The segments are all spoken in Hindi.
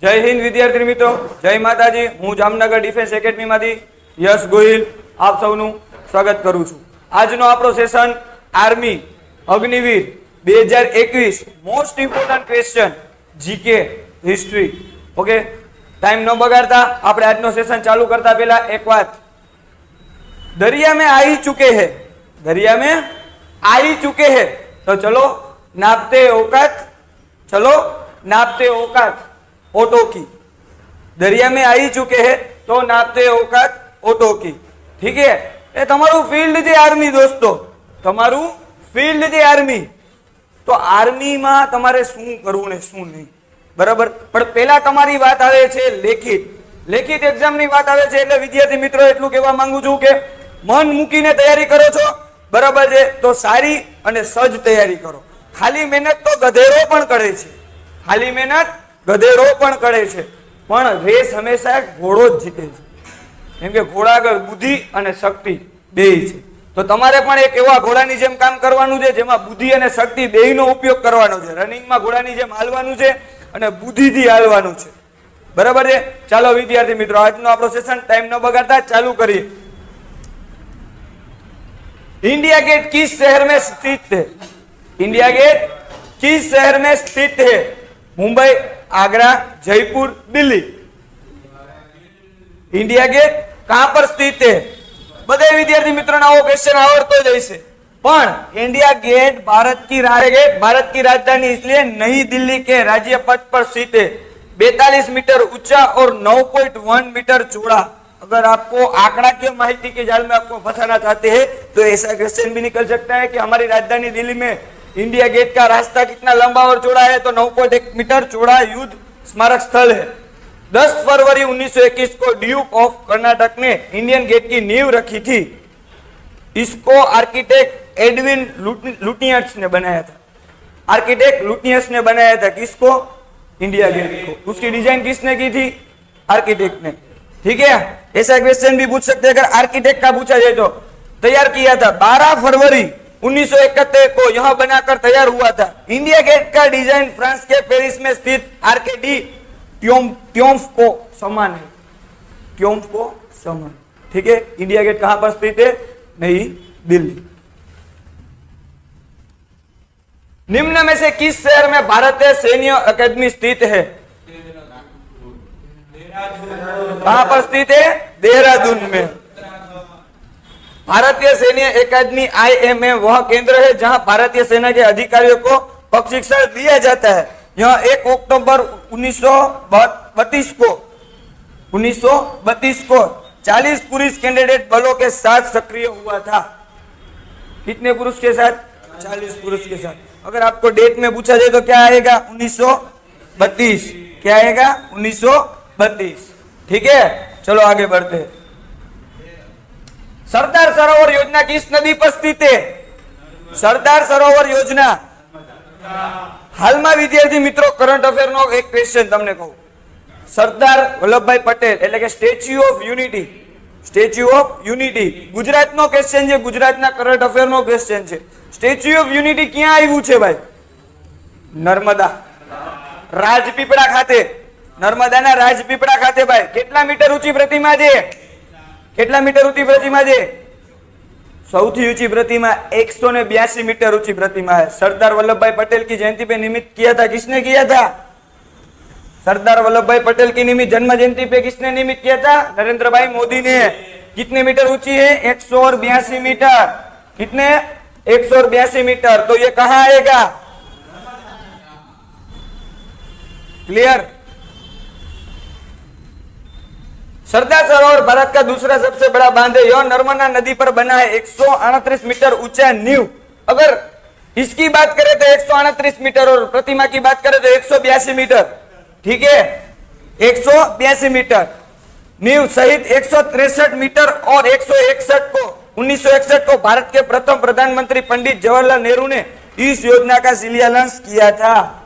जय हिंद विद्यार्थी मित्रों, जय माताजी। हूँ जामनगर डिफेन्स एकेडमी मांथी यश गोहिल आप सौનું स्वागत करूँ छूं। આજનો આપણો session army Agniveer 2021 most important question GK history. Okay, time न बगाड़ता આપણે આજનો સેશન ચાલુ કરતા પહેલા એક વાત, दरिया में आ ही चुके हैं, दरिया में आ ही चुके हैं, तो चलो नापते औकात, चलो नापते औकात ऑटो की। दरिया में आ ही चुके हैं तो नापते औकात ऑटो की। ठीक है, ए तमारू फील्ड जे आर्मी दोस्तों, तमारू फील्ड जे आर्मी, तो आर्मी में तमारे शू करवू ने शू नहीं, बराबर। पण पहला तमारी बात आवे छे लेखित, लेखित एग्जाम नी बात आवे छे, એટલે વિદ્યાર્થી મિત્રો એટલું કહેવા માંગુ છું કે મન મૂકીને તૈયારી કરો છો, બરાબર છે, તો સારી અને સજ તૈયારી કરો। ખાલી મહેનત તો ગધેડો પણ કરે છે, ખાલી મહેનત ગધેડો પણ કરે છે, પણ રેસ હંમેશા ઘોડો જ જીતે છે, કેમ કે ઘોડા આગળ બુદ્ધિ અને શક્તિ બેય છે। તો તમારે પણ એક એવા ઘોડાની જેમ કામ કરવાનું છે જેમાં બુદ્ધિ અને શક્તિ બેયનો ઉપયોગ કરવાનો છે। રનિંગમાં ઘોડાની જેમ હાલવાનું છે અને બુદ્ધિથી હાલવાનું છે, बराबर है। चलो विद्यार्थी मित्रों, आज नो आपणो सेशन टाइम न बगाड़ता चालू करिए। इंडिया गेट किस शहर में स्थित है? इंडिया गेट किस शहर में स्थित है? मुंबई, आगरा, जयपुर, दिल्ली। इंडिया गेट कहां पर स्थित है? बधे विद्यार्थी मित्रों आवो क्वेश्चन आवड़तो ज हशे, पण इंडिया गेट भारत की राजधानी इसलिए नई दिल्ली के राज्य पथ पर स्थित है। 42 मीटर ऊंचा और 9.1 मीटर चौड़ा। अगर आपको आंकड़ाकीय माहिती के जाल में आपको फंसाना चाहते हैं तो ऐसा क्वेश्चन भी निकल सकता है कि हमारी राजधानी दिल्ली में इंडिया गेट का रास्ता कितना लंबा और चौड़ा है, तो 9.1 मीटर चौड़ा युद्ध स्मारक स्थल है। 10 फरवरी 1921 को ड्यूक ऑफ कर्नाटक ने इंडियन गेट की नींव रखी थी। इसको आर्किटेक्ट एडविन लुटियंस ने बनाया था। आर्किटेक्ट लुटियंस ने बनाया था किसको? इंडिया गेट को। उसकी डिजाइन किसने की थी? आर्किटेक्ट ने। ठीक है, ऐसा क्वेश्चन भी पूछ सकते हैं अगर आर्किटेक्ट का पूछा जाए तो। तैयार किया था 12 फरवरी 1971 को यह बनाकर तैयार हुआ था। इंडिया गेट का डिजाइन फ्रांस के पेरिस में स्थित आर्क डी ट्रियोम्फ को समान है, ट्रियोम्फ को समान। ठीक है, इंडिया गेट कहां पर स्थित है? नई दिल्ली। निम्न में से किस शहर में भारतीय सैन्य अकादमी स्थित है? कहां पर स्थित है? देहरादून में। भारतीय सैन्य अकादमी IMA वह केंद्र है जहां भारतीय सेना के अधिकारियों को प्रशिक्षण दिया जाता है। यह 1 अक्टूबर 1932 को 40 पुरुष कैंडिडेट बलों के साथ सक्रिय हुआ था। कितने पुरुष के साथ? 40 पुरुष के साथ। अगर आपको डेट में पूछा जाए तो क्या आएगा? 1932। क्या आएगा? 1932। ठीक है, चलो आगे बढ़ते हैं। सरदार सरोवर योजना किस नदी पर स्थित है? सरदार सरोवर योजना हाल में विद्यार्थी मित्रों करंट अफेर नो एक क्वेश्चन तमने कहूं। सरदार वल्लभभाई पटेल એટલે કે statue of unity, statue of unity ગુજરાતનો ક્વેશ્ચન છે, ગુજરાતના કરંટ અફેરનો ક્વેશ્ચન છે। સ્ટેચ્યુ ઓફ યુનિટી ક્યાં આવ્યું છે ભાઈ? નર્મદા, રાજપીપળા ખાતે, નર્મદાના રાજપીપળા ખાતે ભાઈ। કેટલા મીટર ઊંચી પ્રતિમા છે? કેટલા મીટર ઊંચી પ્રતિમા છે? સૌથી ऊंची प्रतिमा 182 मीटर ऊंची प्रतिमा है। सरदार वल्लभभाई पटेल की जयंती पे निमित्त किया था, किसने किया था? सरदार वल्लभभाई पटेल की निमित्त जन्म जयंती पे किसने निमित्त किया था? नरेंद्र भाई मोदी ने। कितने मीटर ऊंची है? 182 मीटर। कितने? 182 मीटर। तो ये कहां आएगा? क्लियर? सरदार सरोवर भारत का दूसरा सबसे बड़ा बांध है। यह नर्मदा नदी पर बना है। 138 मीटर ऊंचा नींव। अगर इसकी बात करें तो 138 मीटर और प्रतिमा की बात करें तो 182 मीटर। ठीक है, 182 मीटर नींव सहित 163 मीटर और 1961 को भारत के प्रथम प्रधानमंत्री पंडित जवाहरलाल नेहरू ने इस योजना का शिलान्यास किया था।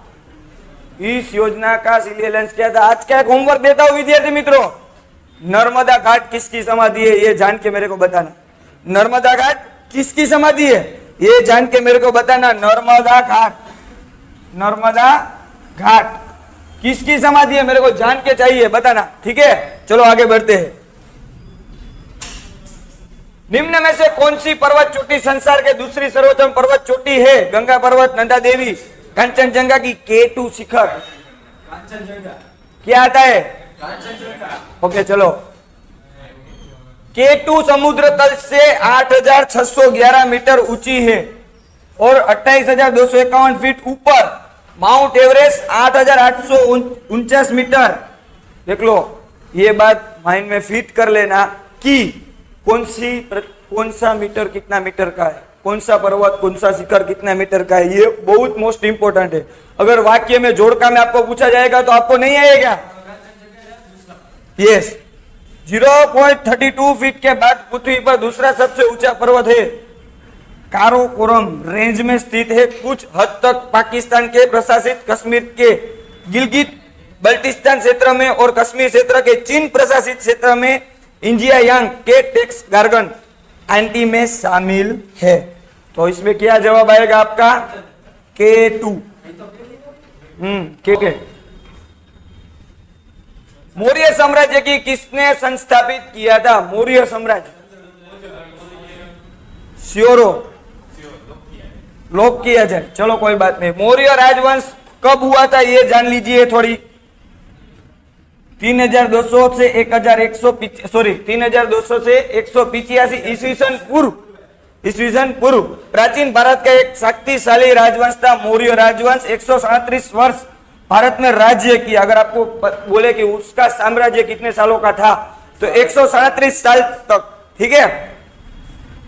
इस योजना का शिलान्यास किया था। आज क्या होमवर्क देता हूं विद्यार्थी मित्रों, नर्मदा घाट किसकी समाधि है ये जान के मेरे को बताना। नर्मदा घाट किसकी समाधि है ये जान के मेरे को बताना। नर्मदा घाट, नर्मदा घाट किसकी समाधि है मेरे को जान के चाहिए, बताना। ठीक है, चलो आगे बढ़ते हैं। निम्न में से कौन सी पर्वत चोटी संसार के दूसरी सर्वोच्च पर्वत चोटी है? गंगा पर्वत, नंदा देवी, कंचनजंगा की K2 शिखर? क्या आता है? ओके चलो, K2 समुद्र तल से 8,611 मीटर ऊंची है और 28,251 फीट ऊपर। Mount Everest 8,849 metre. देख लो, ये बात माइंड में फिट कर लेना कि कौन सा मीटर कितना मीटर का है, कौन सा पर्वत कौन सा शिखर कितना मीटर का है, ये बहुत मोस्ट इंपोर्टेंट है। अगर वाक्य में जोड़का में आपको पूछा जाएगा तो आपको नहीं आएगा। यस, 0.32 फीट के बाद पृथ्वी पर दूसरा सबसे ऊंचा पर्वत है। काराकोरम रेंज में स्थित है, कुछ हद तक पाकिस्तान के प्रशासित कश्मीर के गिलगित बल्टिस्तान क्षेत्र में और कश्मीर क्षेत्र के चीन प्रशासित क्षेत्र में इंजियायांग के टेक्स गार्गन एंटी में शामिल है। तो इसमें क्या जवाब आएगा आपका? K2। K2। मौर्य साम्राज्य की किसने संस्थापित किया था? मौर्य साम्राज्य श्योरो लोक किया जाए, चलो कोई बात नहीं। मौर्य राजवंश कब हुआ था ये जान लीजिए थोड़ी। 3,200 से 3,200 से 185 ईस्वीसन पूर्व प्राचीन भारत का एक शक्तिशाली राजवंश था मौर्य राजवंश। 137 वर्ष भारत में राज्य किया। अगर आपको बोले कि उसका साम्राज्य कितने सालों का था तो 137 साल तक। ठीक है,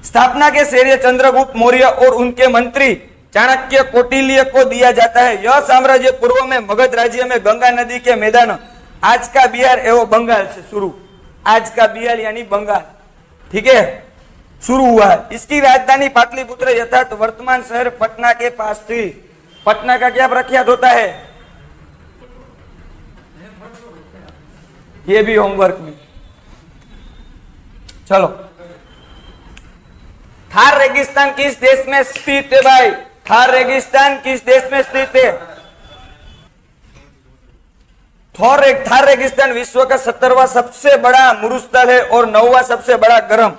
स्थापना के श्रेय चंद्रगुप्त मौर्य और उनके मंत्री चाणक्य कौटिल्य को दिया जाता है। यह साम्राज्य पूर्व में मगध राज्य में गंगा नदी के मैदान आज का बिहार एवं बंगाल से शुरू, आज का बिहार यानी बंगाल, ठीक है, शुरू हुआ है। इसकी राजधानी पाटलिपुत्र यथार्थ वर्तमान शहर पटना के पास थी। पटना का क्या प्रख्यात होता है? ये भी होमवर्क में। चलो, थार रेगिस्तान किस देश में स्थित है भाई? थार रेगिस्तान किस देश में स्थित है? थार रेगिस्तान विश्व का 17वां सबसे बड़ा मरुस्थल है और 9वां सबसे बड़ा गर्म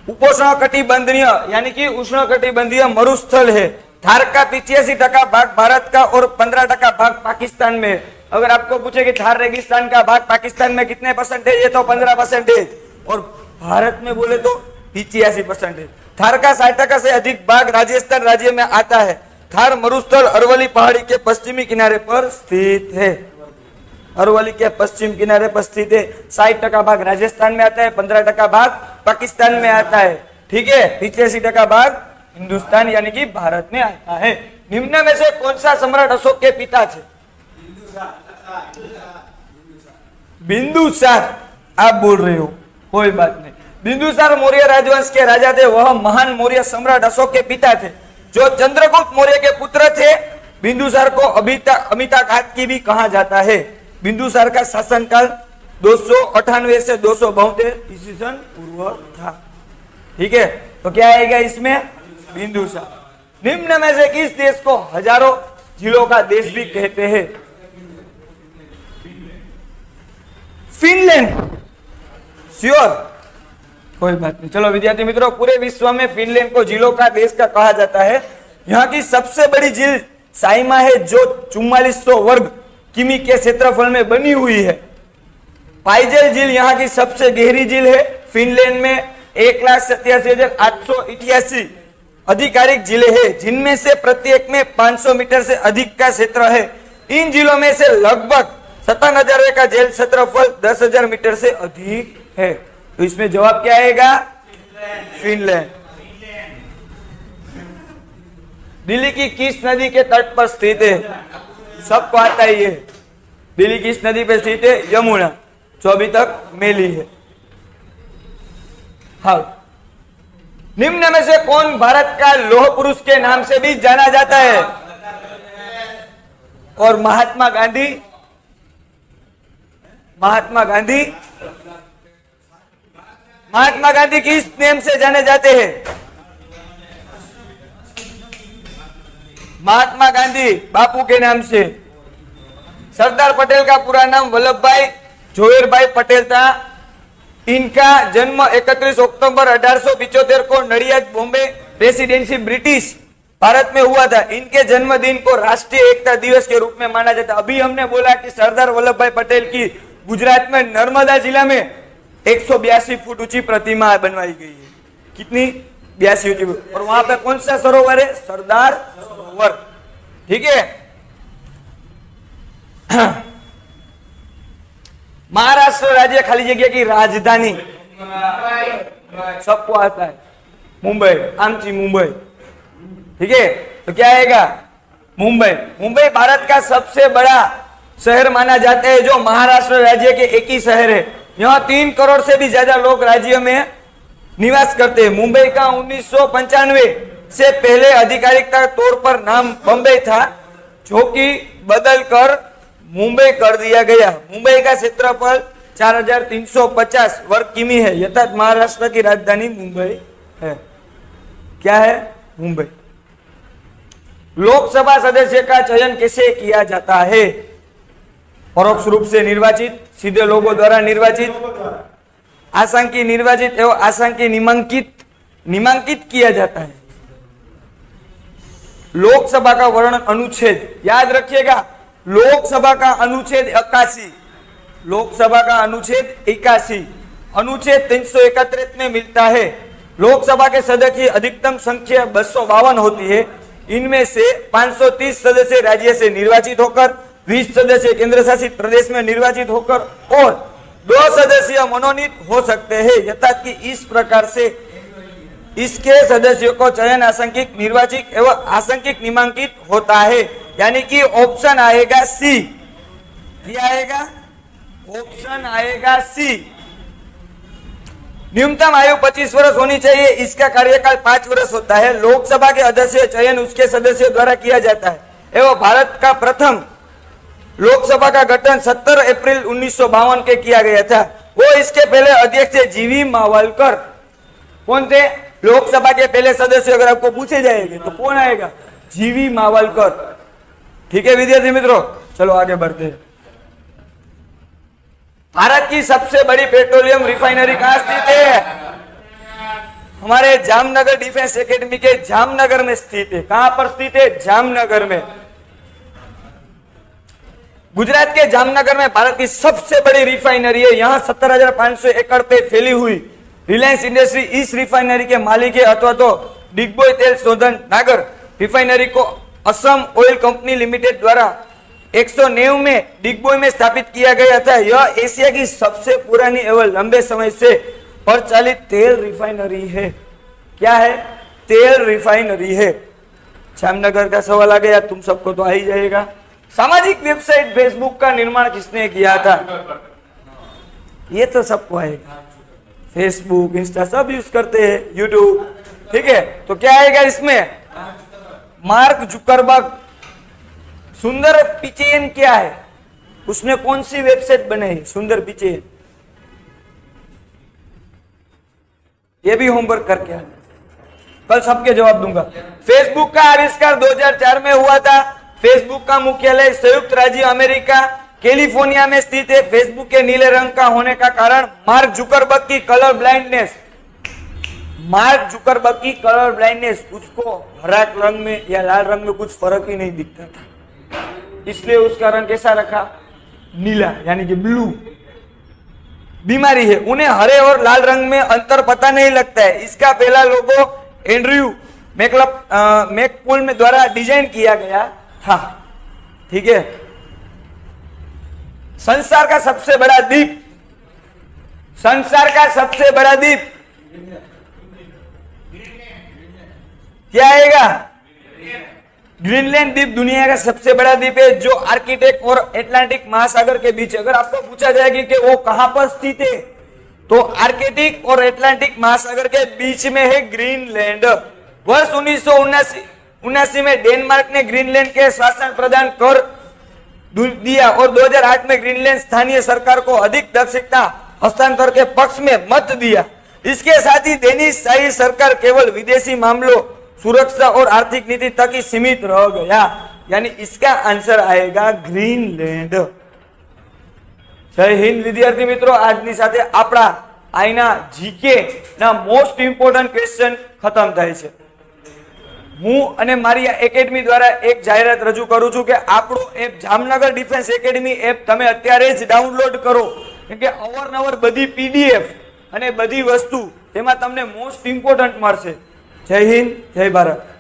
उपोष्ण कटिबंधीय यानी कि उष्ण कटिबंधीय मरुस्थल है। थार का 85% भाग भारत का और 15% भाग पाकिस्तान में। अगर आपको पूछे कि थार रेगिस्तान का भाग पाकिस्तान में कितने परसेंटेज है तो 15% और भारत में बोले तो 85%। थार का 60% से अधिक भाग राजस्थान राज्य में आता है। थार मरुस्थल अरवली पहाड़ी के पश्चिमी किनारे पर स्थित है। अरवली के पश्चिम किनारे पर स्थित है। 60% भाग राजस्थान में आता है, 15% भाग पाकिस्तान में आता है। ठीक है, 85% भाग हिंदुस्तान यानी कि भारत में आता है। निम्न में से कौन सा सम्राट अशोक के पिता थे? बिंदुसार। आप बोल रहे हो, कोई बात नहीं। बिंदुसार मौर्य राजवंश के राजा थे। वह महान मौर्य सम्राट अशोक के पिता थे जो चंद्रगुप्त मौर्य के पुत्र थे। बिंदुसार को अमिता घात की भी कहा जाता है। बिंदुसार का शासनकाल 298 से 272 ईस्वी सन पूर्व था। ठीक है, तो क्या आएगा इसमें? बिंदुसार। निम्न में से किस देश को हजारों जिलों का देश भी कहते हैं? फिनलैंड। श्योर, कोई बात नहीं। चलो विद्यार्थी मित्रों, पूरे विश्व में फिनलैंड को जिलों का देश का कहा जाता है। यहाँ की सबसे बड़ी झील साइमा है जो 4400 वर्ग किमी के क्षेत्रफल में बनी हुई है। पाइजेल झील यहाँ की सबसे गहरी झील है। फिनलैंड में 1,87,888 आधिकारिक झीलें हैं जिनमें से प्रत्येक में 500 मीटर से अधिक का क्षेत्र है। इन झीलों में से लगभग 57,000 का झील क्षेत्रफल 10,000 मीटर से अधिक है। तो इसमें जवाब क्या आएगा? फिनलैंड। दिल्ली की किस नदी के तट पर स्थित है? सबको आता ही है। दिल्ली किस नदी पर स्थित है? यमुना, जो अभी तक मेली है। हाँ, निम्न में से कौन भारत का लौह पुरुष के नाम से भी जाना जाता है? और महात्मा गांधी? महात्मा गांधी, महात्मा गांधी किस नेम से जाने जाते हैं? महात्मा गांधी बापू के नाम से। सरदार पटेल का पूरा नाम वल्लभ भाई जोहेरभाई पटेल था। इनका जन्म 31 अक्टूबर 1875 को नडियाद बॉम्बे रेसिडेंसी ब्रिटिश भारत में हुआ था। इनके जन्मदिन को राष्ट्रीय एकता दिवस के रूप में माना जाता है। अभी हमने बोला कि सरदार वल्लभ भाई पटेल की गुजरात में नर्मदा जिला में 182 फुट ऊंची प्रतिमा बनवाई गई है। कितनी? 82 ऊंची। और वहां पे कौन सा सरोवर है? सरदार सरोवर। ठीक है। महाराष्ट्र राज्य खाली जगह की राजधानी सबको आता है मुंबई, आमची मुंबई। ठीक है, तो क्या आएगा? मुंबई। मुंबई भारत का सबसे बड़ा शहर माना जाता है, जो महाराष्ट्र राज्य के एक ही शहर है। यहाँ 3 करोड़ से भी ज्यादा लोग राज्य में निवास करते हैं। मुंबई का 1995 से पहले आधिकारिक तौर पर नाम बम्बई था, जो कि बदलकर मुंबई कर दिया गया। मुंबई का क्षेत्रफल 4350 वर्ग किमी है। यथार्थ महाराष्ट्र की राजधानी मुंबई है। क्या है? मुंबई। लोकसभा सदस्य का चयन कैसे किया जाता है? परोक्ष रूप से निर्वाचित, सीधे लोगों द्वारा निर्वाचित, आसांकी निर्वाचित एवं आसांकी नामांकित किया जाता है। लोकसभा का वर्णन अनुच्छेद याद रखिएगा। लोकसभा का अनुच्छेद 81, लोकसभा का अनुच्छेद 81 अनुच्छेद 331 में मिलता है। लोकसभा के सदस्य की अधिकतम संख्या 252 होती है। इनमें से 530 सदस्य राज्य से निर्वाचित होकर, 20 सदस्य केंद्र शासित प्रदेश में निर्वाचित होकर और 2 सदस्य मनोनीत हो सकते हैं। यथार्थ कि इस प्रकार से इसके सदस्यों को चयन आंशिक निर्वाचित एवं आंशिक नामांकित होता है। यानी कि ऑप्शन आएगा सी। क्या आएगा? ऑप्शन आएगा सी। न्यूनतम आयु 25 वर्ष होनी चाहिए। इसका कार्यकाल 5 वर्ष होता है। लोकसभा के अध्यक्ष चयन उसके सदस्यों द्वारा किया जाता है एवं भारत का प्रथम लोकसभा का गठन 17 अप्रैल 1952 के किया गया था। वो इसके पहले अध्यक्ष जीवी मावलकर। कौन थे लोकसभा के पहले सदस्य? अगर आपको पूछे जाएंगे तो कौन आएगा? जीवी मावलकर। ठीक है विद्यार्थी मित्रों, चलो आगे बढ़ते हैं। भारत की सबसे बड़ी पेट्रोलियम रिफाइनरी कहां स्थित है? हमारे जामनगर डिफेंस एकेडमी के जामनगर में स्थित है। कहां पर स्थित है? जामनगर में। गुजरात के जामनगर में भारत की सबसे बड़ी रिफाइनरी है। यहाँ 17,500 एकड़ पे फैली हुई रिलायंस इंडस्ट्री इस रिफाइनरी के मालिक है, अथवा तो डिगबोय तेल शोधन नागर रिफाइनरी को असम ऑयल कंपनी लिमिटेड द्वारा 190 में डिगबोय में स्थापित किया गया था। यह एशिया की सबसे पुरानी एवं लंबे समय से प्रचलित तेल रिफाइनरी है। क्या है? तेल रिफाइनरी है। जामनगर का सवाल आ गया, तुम सबको तो आ ही जाएगा। सामाजिक वेबसाइट फेसबुक का निर्माण किसने किया था? ये तो सबको आएगा। फेसबुक, इंस्टा सब यूज करते हैं, यूट्यूब। ठीक है, तो क्या आएगा इसमें? Mark Zuckerberg. सुंदर पिचेन क्या है? उसने कौन सी वेबसाइट बनाई? सुंदर पिचेन। ये भी होमवर्क करके आना, कल सबके जवाब दूंगा। फेसबुक का आविष्कार 2004 में हुआ था। फेसबुक का मुख्यालय संयुक्त राज्य अमेरिका कैलिफोर्निया में स्थित है। फेसबुक के नीले रंग का होने का कारण मार्क जुकरबर्ग की कलर ब्लाइंडनेस। मार्क जुकरबर्ग की कलर ब्लाइंडनेस, उसको हरा रंग में या लाल रंग में कुछ फर्क ही नहीं दिखता था, इसलिए उसका रंग कैसा रखा? नीला, यानी कि ब्लू। बीमारी है, उन्हें हरे और लाल रंग में अंतर पता नहीं लगता है। इसका पहला लोगो एंड्रयू मैकपूल में द्वारा डिजाइन किया गया था। ठीक है। संसार का सबसे बड़ा द्वीप, संसार का सबसे बड़ा द्वीप क्या आएगा? ग्रीनलैंड द्वीप दुनिया का सबसे बड़ा द्वीप है, जो आर्कटिक और अटलांटिक महासागर के बीच। अगर आपको पूछा जाएगा कि वो कहां पर स्थित है, तो आर्कटिक और अटलांटिक महासागर के बीच में है ग्रीनलैंड। वर्ष 1979 में डेनमार्क ने ग्रीनलैंड के शासन प्रदान कर दिया और 2008 में ग्रीनलैंड स्थानीय सरकार को अधिक दक्षता हस्तांतरण के पक्ष में मत दिया। इसके साथ ही डेनिश शाही सरकार केवल विदेशी मामलों, सुरक्षा और आर्थिक नीति तक ही सीमित रह गया। यानी इसका आंसर आएगा ग्रीनलैंड। जय हिंद विद्यार्थी मित्रों, આજની સાથે આપણા આઈના જીકે ના મોસ્ટ ઇમ્પોર્ટન્ટ ક્વેશ્ચન ખતમ થાય છે। હું અને મારી આ એકેડમી દ્વારા એક જાહેરાત રજૂ કરું છું કે આપણો app Jamnagar defence academy app તમે અત્યારે જ ડાઉનલોડ કરો, કેમ કે અવારનવાર બધી પીડીએફ અને બધી વસ્તુ તેમાં તમને મોસ્ટ ઇમ્પોર્ટન્ટ મળશે। જય હિન્દ, જય ભારત।